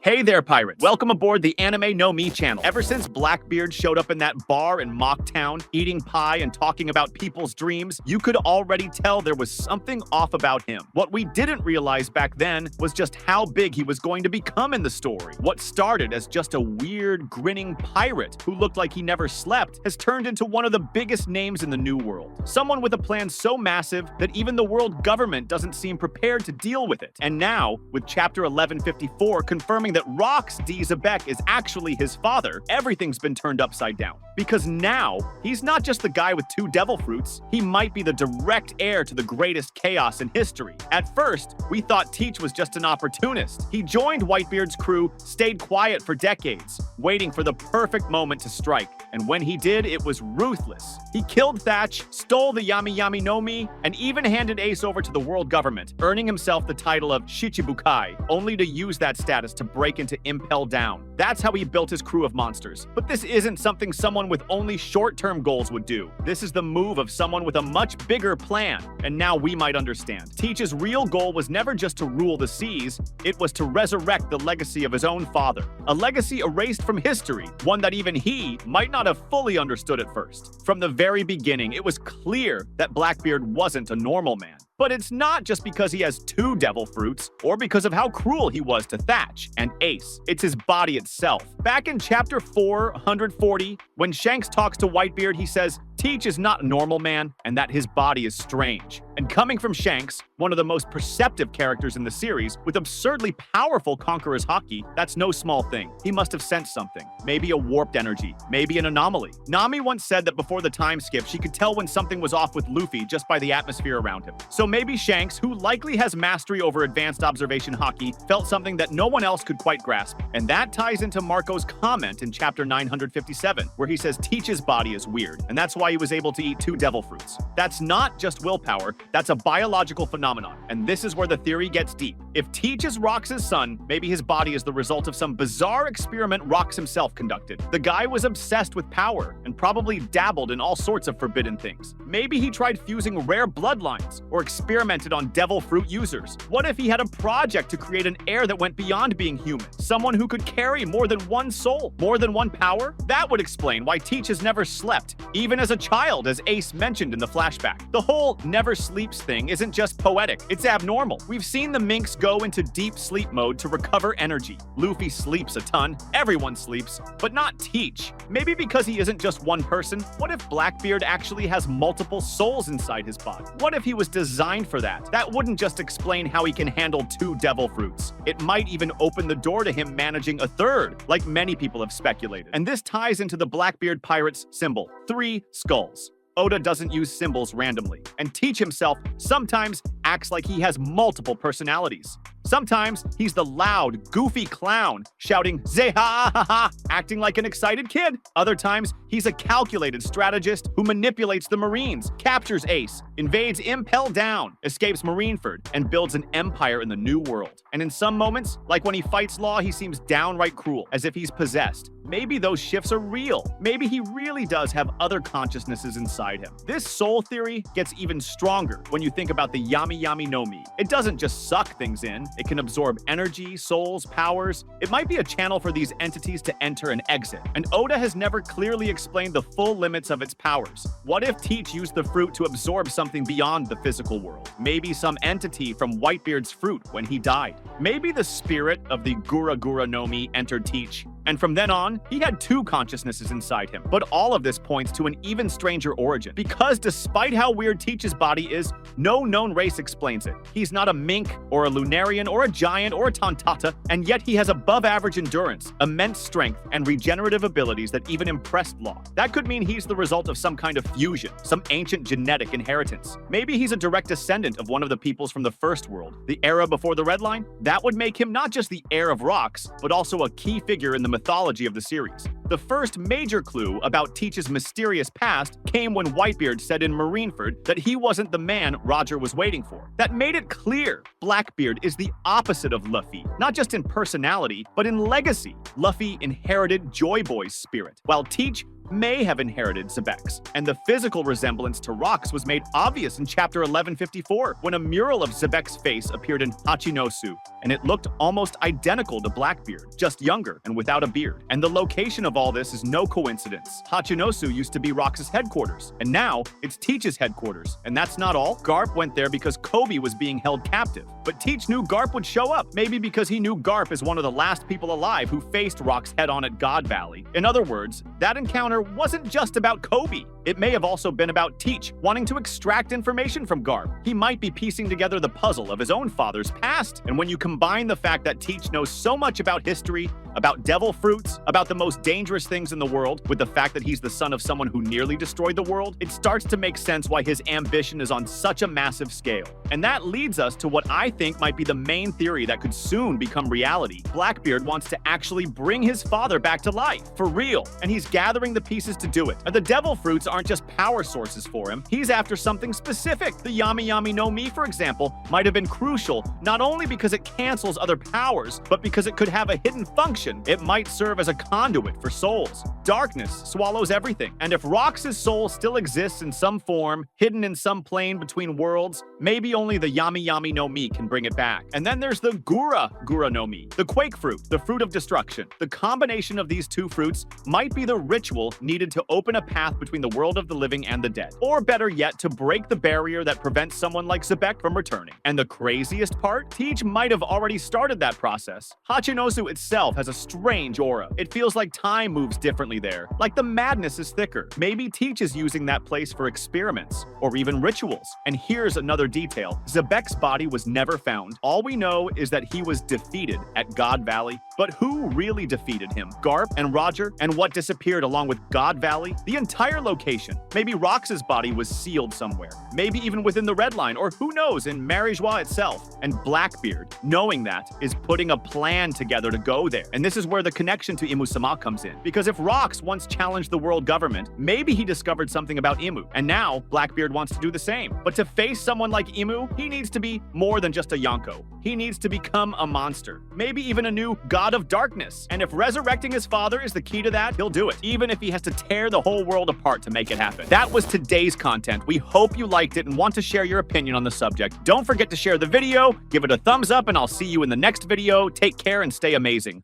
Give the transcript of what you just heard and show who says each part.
Speaker 1: Hey there, pirates! Welcome aboard the Anime No Me channel. Ever since Blackbeard showed up in that bar in Mock Town, eating pie and talking about people's dreams, you could already tell there was something off about him. What we didn't realize back then was just how big he was going to become in the story. What started as just a weird, grinning pirate who looked like he never slept has turned into one of the biggest names in the New World. Someone with a plan so massive that even the world government doesn't seem prepared to deal with it. And now, with Chapter 1154 confirming that Rock's Xebec is actually his father, everything's been turned upside down. Because now, he's not just the guy with 2 devil fruits, he might be the direct heir to the greatest chaos in history. At first, we thought Teach was just an opportunist. He joined Whitebeard's crew, stayed quiet for decades, waiting for the perfect moment to strike. And when he did, it was ruthless. He killed Thatch, stole the animenomi, and even handed Ace over to the world government, earning himself the title of Shichibukai, only to use that status to break into Impel Down. That's how he built his crew of monsters. But this isn't something someone with only short-term goals would do. This is the move of someone with a much bigger plan, and now we might understand. Teach's real goal was never just to rule the seas, it was to resurrect the legacy of his own father. A legacy erased from history, one that even he might not have fully understood at first. From the very beginning, it was clear that Blackbeard wasn't a normal man. But it's not just because he has 2 devil fruits, or because of how cruel he was to Thatch and Ace. It's his body itself. Back in Chapter 440, when Shanks talks to Whitebeard, he says Teach is not a normal man, and that his body is strange. And coming from Shanks, one of the most perceptive characters in the series, with absurdly powerful Conqueror's Haki, that's no small thing. He must have sensed something. Maybe a warped energy. Maybe an anomaly. Nami once said that before the time skip, she could tell when something was off with Luffy just by the atmosphere around him. So maybe Shanks, who likely has mastery over advanced observation Haki, felt something that no one else could quite grasp. And that ties into Marco's comment in Chapter 957, where he says Teach's body is weird, and that's why he was able to eat 2 devil fruits. That's not just willpower, that's a biological phenomenon, and this is where the theory gets deep. If Teach is Rox's son, maybe his body is the result of some bizarre experiment Rox himself conducted. The guy was obsessed with power, and probably dabbled in all sorts of forbidden things. Maybe he tried fusing rare bloodlines, or experimented on devil fruit users. What if he had a project to create an heir that went beyond being human? Someone who could carry more than one soul, more than one power? That would explain why Teach has never slept, even as a child, as Ace mentioned in the flashback. The whole never sleeps thing isn't just poetic, it's abnormal. We've seen the minks go into deep sleep mode to recover energy. Luffy sleeps a ton, everyone sleeps, but not Teach. Maybe because he isn't just one person. What if Blackbeard actually has multiple souls inside his body? What if he was designed for that? That wouldn't just explain how he can handle 2 devil fruits. It might even open the door to him managing a 3rd, like many people have speculated. And this ties into the Blackbeard pirate's symbol, 3 skulls. Oda doesn't use symbols randomly, and Teach himself sometimes acts like he has multiple personalities. Sometimes he's the loud, goofy clown shouting "Zeha-ha-ha," acting like an excited kid. Other times, he's a calculated strategist who manipulates the Marines, captures Ace, invades Impel Down, escapes Marineford, and builds an empire in the New World. And in some moments, like when he fights Law, he seems downright cruel, as if he's possessed. Maybe those shifts are real. Maybe he really does have other consciousnesses inside him. This soul theory gets even stronger when you think about the animenomi. It doesn't just suck things in. It can absorb energy, souls, powers. It might be a channel for these entities to enter and exit. And Oda has never clearly explained the full limits of its powers. What if Teach used the fruit to absorb something beyond the physical world? Maybe some entity from Whitebeard's fruit when he died. Maybe the spirit of the Gura Gura no Mi entered Teach. And from then on, he had 2 consciousnesses inside him. But all of this points to an even stranger origin. Because despite how weird Teach's body is, no known race explains it. He's not a mink, or a Lunarian, or a giant, or a Tontata, and yet he has above-average endurance, immense strength, and regenerative abilities that even impressed Law. That could mean he's the result of some kind of fusion, some ancient genetic inheritance. Maybe he's a direct descendant of one of the peoples from the First World, the era before the Red Line. That would make him not just the heir of Rox, but also a key figure in the mythology of the series. The first major clue about Teach's mysterious past came when Whitebeard said in Marineford that he wasn't the man Roger was waiting for. That made it clear Blackbeard is the opposite of Luffy, not just in personality, but in legacy. Luffy inherited Joy Boy's spirit, while Teach may have inherited Xebec's, and the physical resemblance to rocks was made obvious in chapter 1154 when a mural of Xebec's face appeared in Hachinosu, and it looked almost identical to Blackbeard, just younger and without a beard. And the location of all this is no coincidence. Hachinosu used to be Rox's headquarters, and now it's Teach's headquarters. And that's not all. Garp went there because Kobe was being held captive. But Teach knew Garp would show up, maybe because he knew Garp is one of the last people alive who faced Rox head-on at God Valley. In other words, that encounter wasn't just about Kobe. It may have also been about Teach wanting to extract information from Garp. He might be piecing together the puzzle of his own father's past. And when you combine the fact that Teach knows so much about history, about devil fruits, about the most dangerous things in the world, with the fact that he's the son of someone who nearly destroyed the world, it starts to make sense why his ambition is on such a massive scale. And that leads us to what I think might be the main theory that could soon become reality. Blackbeard wants to actually bring his father back to life, for real, and he's gathering the pieces to do it. And the devil fruits aren't just power sources for him, he's after something specific. The Yami no Mi, for example, might have been crucial, not only because it cancels other powers, but because it could have a hidden function. It might serve as a conduit for souls. Darkness swallows everything, and if Rox's soul still exists in some form, hidden in some plane between worlds, maybe only the Yami no Mi can bring it back. And then there's the Gura no Mi, the Quake fruit, the fruit of destruction. The combination of these two fruits might be the ritual needed to open a path between the world of the living and the dead. Or better yet, to break the barrier that prevents someone like Xebec from returning. And the craziest part? Teach might have already started that process. Hachinosu itself has a strange aura. It feels like time moves differently there, like the madness is thicker. Maybe Teach is using that place for experiments, or even rituals. And here's another detail. Xebec's body was never found. All we know is that he was defeated at God Valley. But who really defeated him? Garp and Roger? And what disappeared along with God Valley? The entire location. Maybe Rox's body was sealed somewhere. Maybe even within the Red Line, or who knows, in Marijois itself. And Blackbeard, knowing that, is putting a plan together to go there. And this is where the connection to Imu-sama comes in. Because if Rox once challenged the world government, maybe he discovered something about Imu. And now, Blackbeard wants to do the same. But to face someone like Imu, he needs to be more than just a Yonko. He needs to become a monster. Maybe even a new god of darkness. And if resurrecting his father is the key to that, he'll do it. Even if he has to tear the whole world apart to make it happen. That was today's content. We hope you liked it and want to share your opinion on the subject. Don't forget to share the video, give it a thumbs up, and I'll see you in the next video. Take care and stay amazing.